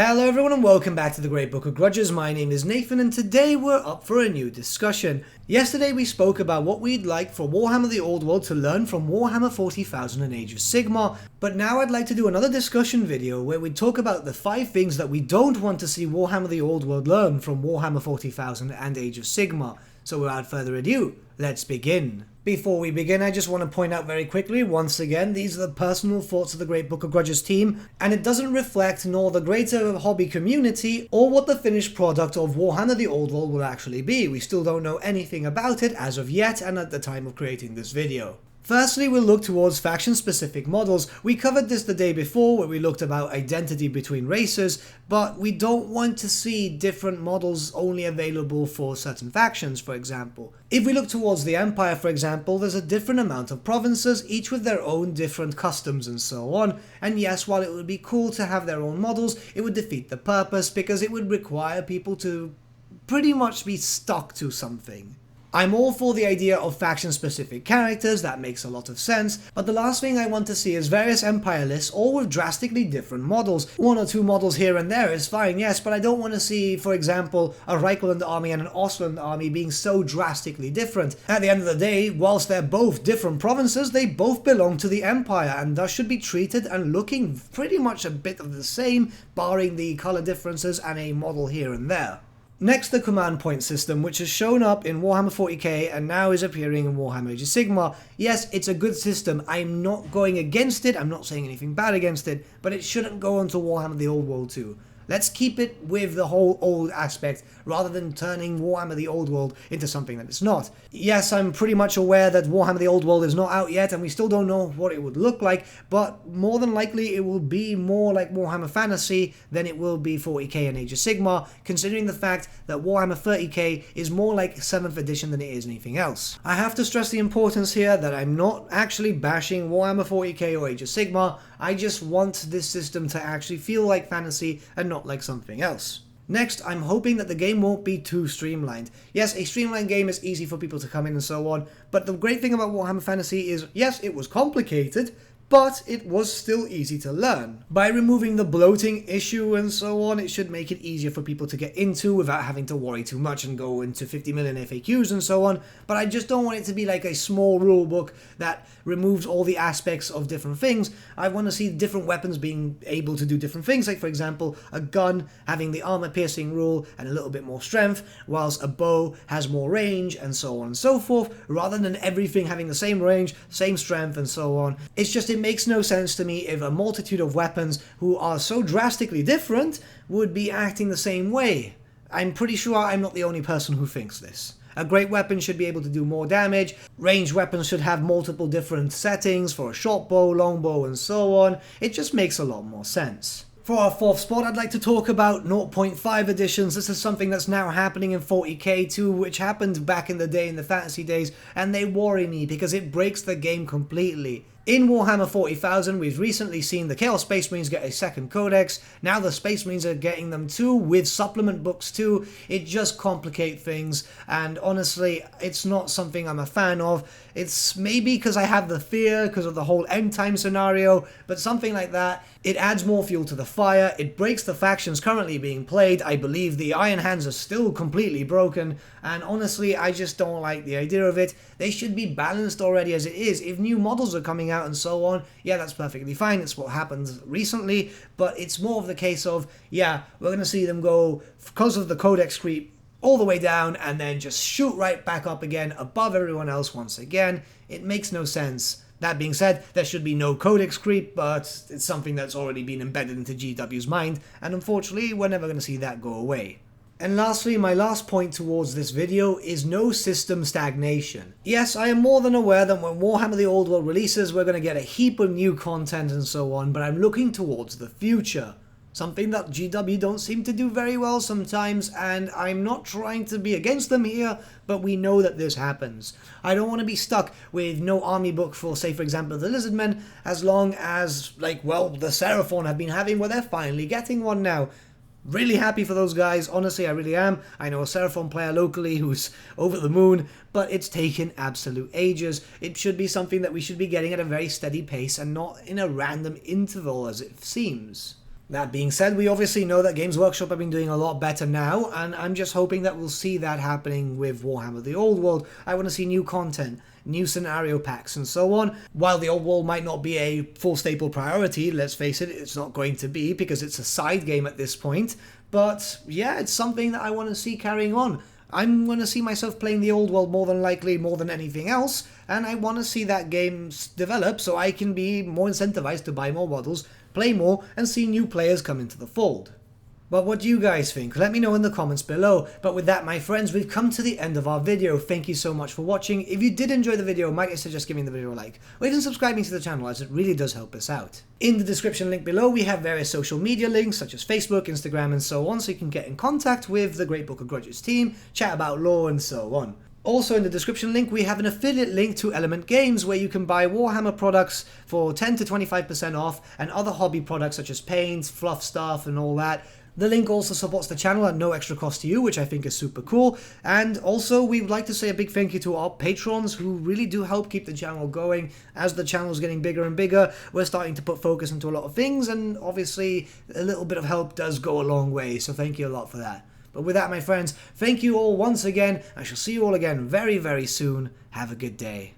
Hello everyone and welcome back to the Great Book of Grudges. My name is Nathan and today we're up for a new discussion. Yesterday we spoke about what we'd like for Warhammer the Old World to learn from Warhammer 40,000 and Age of Sigmar, but now I'd like to do another discussion video where we talk about the 5 things that we don't want to see Warhammer the Old World learn from Warhammer 40,000 and Age of Sigmar. So without further ado, let's begin. Before we begin, I just want to point out very quickly, once again, these are the personal thoughts of the Great Book of Grudges team, and it doesn't reflect nor the greater hobby community, or what the finished product of Warhammer the Old World will actually be. We still don't know anything about it as of yet and at the time of creating this video. Firstly, we'll look towards faction-specific models. We covered this the day before where we looked about identity between races, but we don't want to see different models only available for certain factions, for example. If we look towards the Empire, for example, there's a different amount of provinces, each with their own different customs and so on, and yes, while it would be cool to have their own models, it would defeat the purpose because it would require people to pretty much be stuck to something. I'm all for the idea of faction-specific characters, that makes a lot of sense, but the last thing I want to see is various Empire lists, all with drastically different models. 1 or 2 models here and there is fine, yes, but I don't want to see, for example, a Reichland army and an Ostland army being so drastically different. At the end of the day, whilst they're both different provinces, they both belong to the Empire, and thus should be treated and looking pretty much a bit of the same, barring the colour differences and a model here and there. Next, the command point system, which has shown up in Warhammer 40k and now is appearing in Warhammer Age of Sigmar. Yes, it's a good system. I'm not going against it, I'm not saying anything bad against it, but it shouldn't go onto Warhammer the Old World too. Let's keep it with the whole old aspect, rather than turning Warhammer the Old World into something that it's not. Yes, I'm pretty much aware that Warhammer the Old World is not out yet, and we still don't know what it would look like, but more than likely it will be more like Warhammer Fantasy than it will be 40k and Age of Sigmar, considering the fact that Warhammer 30k is more like 7th edition than it is anything else. I have to stress the importance here that I'm not actually bashing Warhammer 40k or Age of Sigmar, I just want this system to actually feel like fantasy and not like something else. Next, I'm hoping that the game won't be too streamlined. Yes, a streamlined game is easy for people to come in and so on, but the great thing about Warhammer Fantasy is, yes, it was complicated, but it was still easy to learn. By removing the bloating issue and so on, it should make it easier for people to get into without having to worry too much and go into 50 million FAQs and so on, but I just don't want it to be like a small rulebook that removes all the aspects of different things. I want to see different weapons being able to do different things, like for example, a gun having the armor piercing rule and a little bit more strength, whilst a bow has more range and so on and so forth, rather than everything having the same range, same strength and so on. It's just it makes no sense to me if a multitude of weapons who are so drastically different would be acting the same way. I'm pretty sure I'm not the only person who thinks this. A great weapon should be able to do more damage, ranged weapons should have multiple different settings for a short bow, long bow and so on. It just makes a lot more sense. For our 4th spot, I'd like to talk about 0.5 editions. This is something that's now happening in 40k too, which happened back in the day in the fantasy days, and they worry me because it breaks the game completely. In Warhammer 40,000, we've recently seen the Chaos Space Marines get a 2nd Codex, now the Space Marines are getting them too, with supplement books too. It just complicates things, and honestly, it's not something I'm a fan of. It's maybe because I have the fear, because of the whole end time scenario, but something like that, it adds more fuel to the fire, it breaks the factions currently being played. I believe the Iron Hands are still completely broken, and honestly, I just don't like the idea of it. They should be balanced already as it is. If new models are coming out and so on, yeah, that's perfectly fine, it's what happened recently, but it's more of the case of, yeah, we're going to see them go, because of the Codex Creep, all the way down and then just shoot right back up again above everyone else once again. It makes no sense. That being said, there should be no Codex Creep, but it's something that's already been embedded into GW's mind, and unfortunately we're never going to see that go away. And lastly, my last point towards this video is no system stagnation. Yes, I am more than aware that when Warhammer the Old World releases, we're going to get a heap of new content and so on, but I'm looking towards the future. Something that GW don't seem to do very well sometimes, and I'm not trying to be against them here, but we know that this happens. I don't want to be stuck with no army book for, say for example, the Lizardmen, as long as, like, well, the Seraphon have been having, well, they're finally getting one now. Really happy for those guys, honestly I really am. I know a Seraphon player locally who's over the moon, but it's taken absolute ages. It should be something that we should be getting at a very steady pace and not in a random interval as it seems. That being said, we obviously know that Games Workshop have been doing a lot better now, and I'm just hoping that we'll see that happening with Warhammer the Old World. I want to see new content, new scenario packs, and so on. While the Old World might not be a full staple priority, let's face it, it's not going to be because it's a side game at this point. But yeah, it's something that I want to see carrying on. I'm going to see myself playing the Old World more than likely, more than anything else, and I want to see that game develop so I can be more incentivized to buy more models, play more, and see new players come into the fold. But what do you guys think? Let me know in the comments below. But with that, my friends, we've come to the end of our video. Thank you so much for watching. If you did enjoy the video, might I suggest giving the video a like, or even subscribing to the channel, as it really does help us out. In the description link below, we have various social media links, such as Facebook, Instagram, and so on, so you can get in contact with the Great Book of Grudges team, chat about lore, and so on. Also in the description link, we have an affiliate link to Element Games where you can buy Warhammer products for 10 to 25% off, and other hobby products such as paints, fluff stuff, and all that. The link also supports the channel at no extra cost to you, which I think is super cool. And also, we would like to say a big thank you to our patrons who really do help keep the channel going. As the channel is getting bigger and bigger, we're starting to put focus into a lot of things, and obviously a little bit of help does go a long way, so thank you a lot for that. But with that, my friends, thank you all once again. I shall see you all again very, very soon. Have a good day.